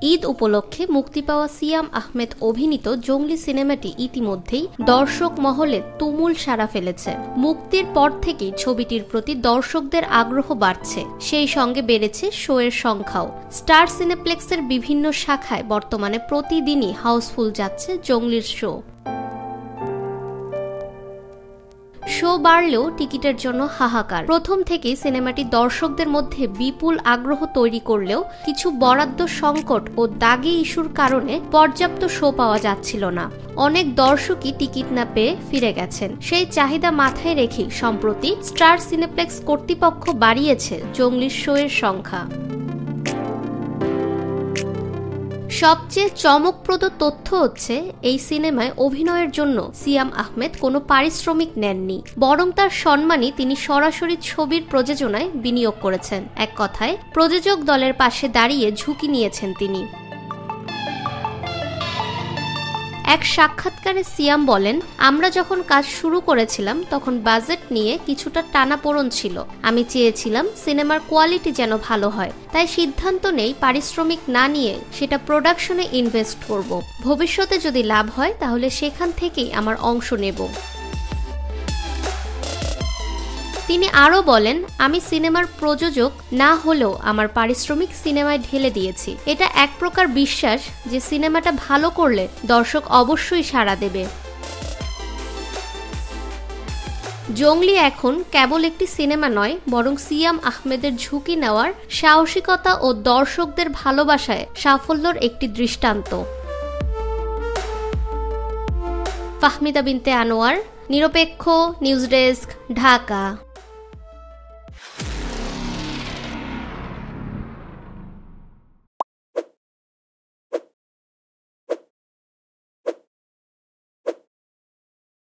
ঈদ উপলক্ষে মুক্তি পাওয়া সিয়াম আহমেদ অভিনীত জঙ্গলি সিনেমাটি ইতিমধ্যেই দর্শক মহলে তুমুল সাড়া ফেলেছে। মুক্তির পর থেকেই ছবিটির প্রতি দর্শকদের আগ্রহ বাড়ছে, সেই সঙ্গে বেড়েছে শোয়ের সংখ্যাও। স্টার সিনেপ্লেক্সের বিভিন্ন শাখায় বর্তমানে প্রতিদিনই হাউসফুল যাচ্ছে জঙ্গলির শো। শো বাড়লেও টিকিটের জন্য হাহাকার। প্রথম থেকেই সিনেমাটি দর্শকদের মধ্যে বিপুল আগ্রহ তৈরি করলেও কিছু বরাদ্দ সংকট ও দাগি ইস্যুর কারণে পর্যাপ্ত শো পাওয়া যাচ্ছিল না। অনেক দর্শকই টিকিট না পেয়ে ফিরে গেছেন। সেই চাহিদা মাথায় রেখেই সম্প্রতি স্টার সিনেপ্লেক্স কর্তৃপক্ষ বাড়িয়েছে জঙ্গলির শো এর সংখ্যা। সবচেয়ে চমকপ্রদ তথ্য হচ্ছে, এই সিনেমায় অভিনয়ের জন্য সিয়াম আহমেদ কোনো পারিশ্রমিক নেননি, বরং তার সম্মানই তিনি সরাসরি ছবির প্রযোজনায় বিনিয়োগ করেছেন। এক কথায় প্রযোজক দলের পাশে দাঁড়িয়ে ঝুঁকি নিয়েছেন তিনি। এক সাক্ষাৎকারে সিয়াম বলেন, আমরা যখন কাজ শুরু করেছিলাম তখন বাজেট নিয়ে কিছুটা টানাপোড়েন ছিল। আমি চেয়েছিলাম সিনেমার কোয়ালিটি যেন ভালো হয়, তাই সিদ্ধান্ত নেই পারিশ্রমিক না নিয়ে সেটা প্রোডাকশনে ইনভেস্ট করব। ভবিষ্যতে যদি লাভ হয় তাহলে সেখান থেকেই আমার অংশ নেব। তিনি আরও বলেন, আমি সিনেমার প্রযোজক না হলেও আমার পারিশ্রমিক সিনেমায় ঢেলে দিয়েছি। এটা এক প্রকার বিশ্বাস যে সিনেমাটা ভালো করলে দর্শক অবশ্যই সাড়া দেবে। জঙ্গলি এখন কেবল একটি সিনেমা নয়, বরং সিয়াম আহমেদের ঝুঁকি নেওয়ার সাহসিকতা ও দর্শকদের ভালোবাসায় সাফল্যের একটি দৃষ্টান্ত। ফাহমিদা বিনতে আনোয়ার, নিরপেক্ষ নিউজ ডেস্ক, ঢাকা।